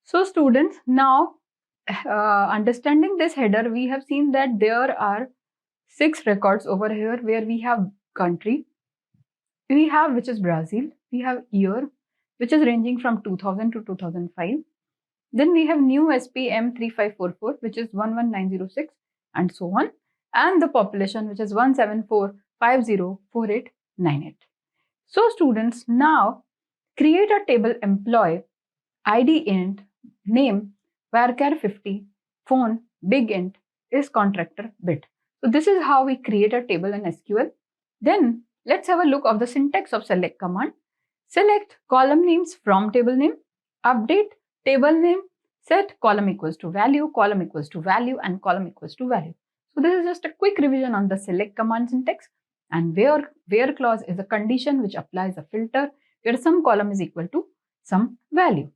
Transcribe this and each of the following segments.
So students, now understanding this header, we have seen that there are 6 records over here where we have country, we have which is Brazil, we have year which is ranging from 2000 to 2005. Then we have new SPM 3544 which is 11906 and so on, and the population which is 174504898. So students, now create a table employee ID int name varchar 50 phone big int is contractor bit. So this is how we create a table in SQL. Then let's have a look of the syntax of select command. Select column names from table name, update table name, set column equals to value, column equals to value, and column equals to value. So this is just a quick revision on the select command syntax. And where clause is a condition which applies a filter where some column is equal to some value.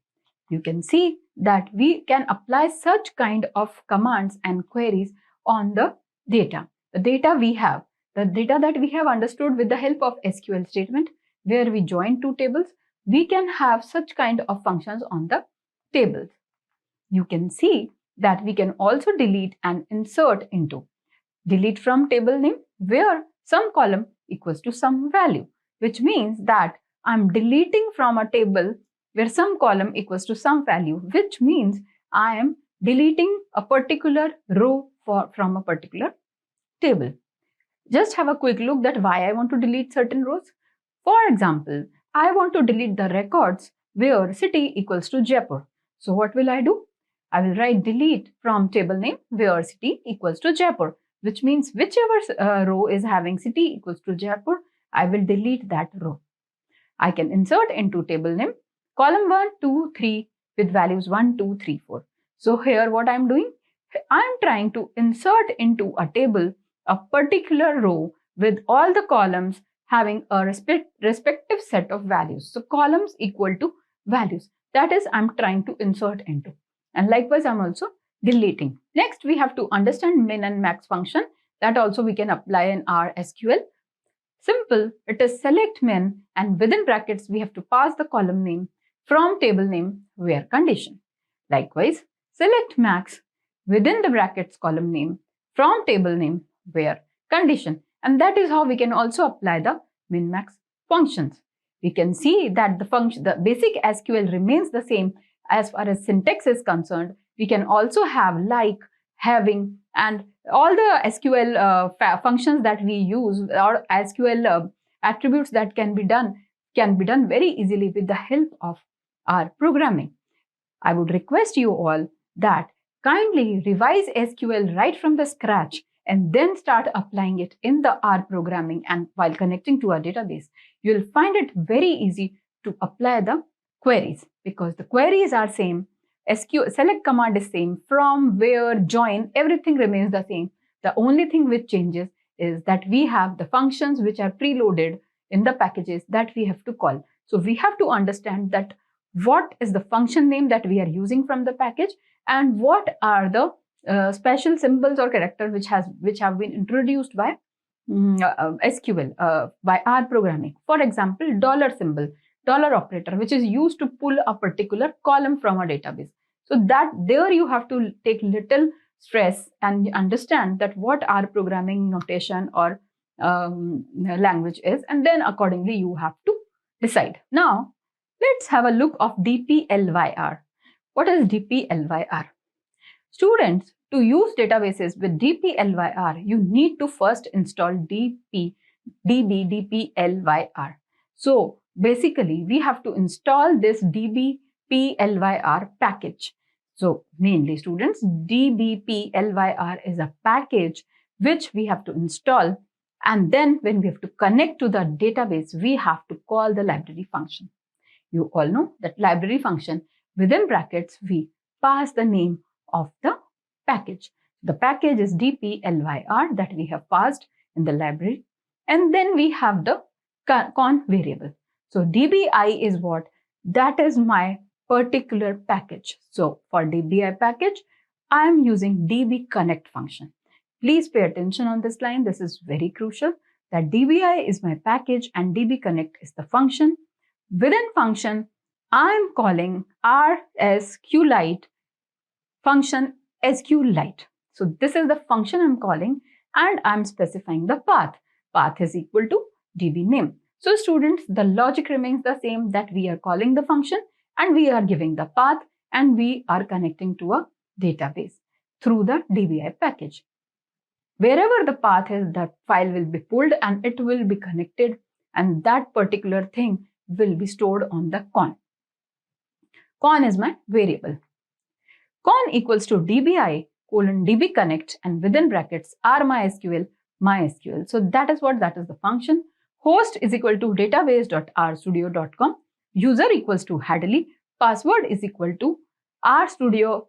You can see that we can apply such kind of commands and queries on the data. The data we have, the data that we have understood with the help of SQL statement where we join two tables, we can have such kind of functions on the tables. You can see that we can also delete and insert into. Delete from table name where some column equals to some value, which means that I'm deleting from a table where some column equals to some value, which means I am deleting a particular row from a particular table. Just have a quick look that why I want to delete certain rows. For example, I want to delete the records where city equals to Jaipur. So what will I do? I will write delete from table name where city equals to Jaipur, which means whichever row is having city equals to Jaipur, I will delete that row. I can insert into table name column 1, 2, 3 with values 1, 2, 3, 4. So here what I am doing? I am trying to insert into a table a particular row with all the columns having a respective set of values. So columns equal to values. That is, I am trying to insert into. And likewise, I am also deleting. Next, we have to understand min and max function. That also we can apply in our SQL. Simple, it is select min and within brackets we have to pass the column name from table name where condition. Likewise, select max within the brackets column name from table name where condition. And that is how we can also apply the min max functions. We can see that the basic SQL remains the same as far as syntax is concerned. We can also have like, having, and all the SQL functions that we use or SQL attributes that can be done very easily with the help of R programming. I would request you all that kindly revise SQL right from the scratch and then start applying it in the R programming, and while connecting to our database, you'll find it very easy to apply the queries because the queries are same. SQL select command is same, from, where, join, everything remains the same. The only thing which changes is that we have the functions which are preloaded in the packages that we have to call. So we have to understand that what is the function name that we are using from the package and what are the special symbols or characters which have been introduced by SQL by R programming. For example, dollar symbol, dollar operator, which is used to pull a particular column from a database. So that there you have to take little stress and understand that what R programming notation or language is, and then accordingly you have to decide. Now let's have a look of DPLYR. What is DPLYR? Students, to use databases with DPLYR, you need to first install DBDPLYR. So basically, we have to install this DBPLYR package. So mainly students, DBPLYR is a package which we have to install, and then when we have to connect to the database, we have to call the library function. You all know that library function within brackets, we pass the name of the package. The package is DPLYR that we have passed in the library, and then we have the con variable. So DBI is what? That is my particular package. So for DBI package, I am using DB connect function. Please pay attention on this line. This is very crucial, that DBI is my package and DBConnect is the function. Within function, I am calling our SQLite function SQLite. So this is the function I'm calling, and I'm specifying the path. Path is equal to DB name. So students, the logic remains the same, that we are calling the function and we are giving the path and we are connecting to a database through the DBI package. Wherever the path is, that file will be pulled and it will be connected, and that particular thing will be stored on the con. Con is my variable. Con equals to DBI colon DBConnect, and within brackets R MySQL, MySQL. So that is the function. Host is equal to database.rstudio.com. User equals to Hadley. Password is equal to RStudio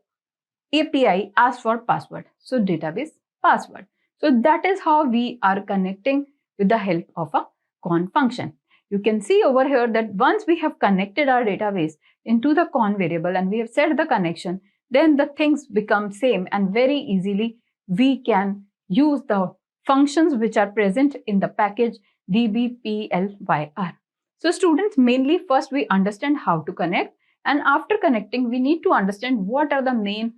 API asks for password. So database password. So that is how we are connecting with the help of a con function. You can see over here that once we have connected our database into the con variable and we have set the connection, then the things become same, and very easily we can use the functions which are present in the package dbplyr. So students, mainly first we understand how to connect, and after connecting we need to understand what are the main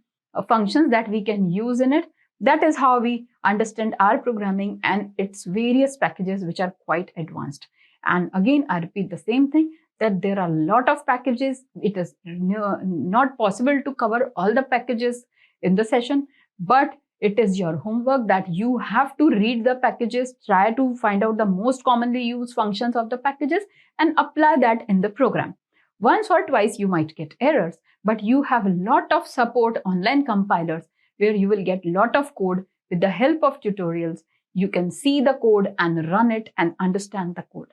functions that we can use in it. That is how we understand R programming and its various packages which are quite advanced. And again, I repeat the same thing, that there are a lot of packages. It is not possible to cover all the packages in the session, but it is your homework that you have to read the packages, try to find out the most commonly used functions of the packages and apply that in the program. Once or twice you might get errors, but you have a lot of support online compilers where you will get a lot of code. With the help of tutorials, you can see the code and run it and understand the code.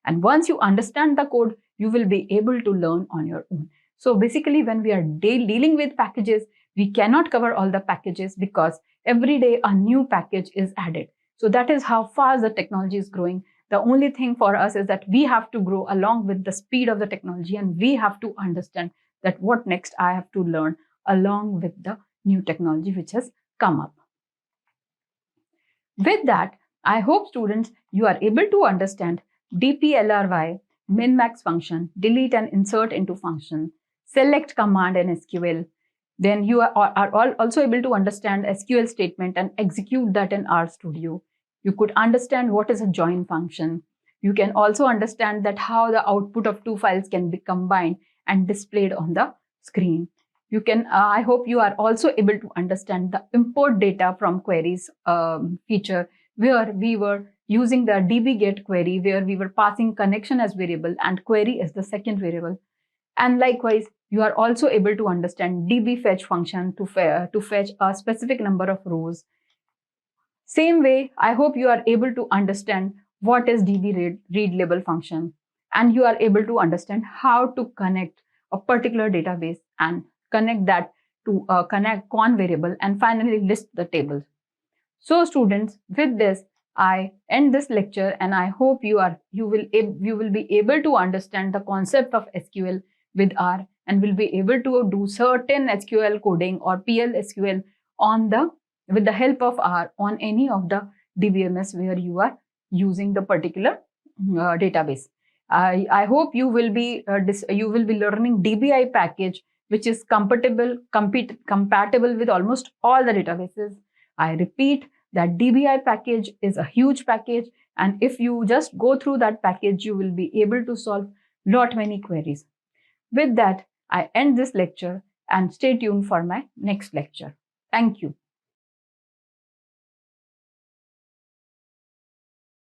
And once you understand the code, you will be able to learn on your own. So basically, when we are dealing with packages, we cannot cover all the packages because every day a new package is added. So that is how fast the technology is growing. The only thing for us is that we have to grow along with the speed of the technology, and we have to understand that what next I have to learn along with the new technology which has come up. With that, I hope students, you are able to understand dplyr, min-max function, delete and insert into function, select command in SQL. Then you are also able to understand SQL statement and execute that in RStudio. You could understand what is a join function. You can also understand that how the output of two files can be combined and displayed on the screen. You can, I hope you are also able to understand the import data from queries feature, where we were using the dbget query, where we were passing connection as variable and query as the second variable. And likewise, you are also able to understand dbfetch function to fetch a specific number of rows. Same way, I hope you are able to understand what is dbread label function, and you are able to understand how to connect a particular database and connect that to a con variable and finally list the tables. So students, with this, I end this lecture, and I hope you will be able to understand the concept of SQL with R and will be able to do certain SQL coding or PL SQL with the help of R on any of the DBMS where you are using the particular database. I hope you will be learning DBI package, which is compatible with almost all the databases. I repeat that DBI package is a huge package, and if you just go through that package, you will be able to solve many queries. With that, I end this lecture and stay tuned for my next lecture. Thank you.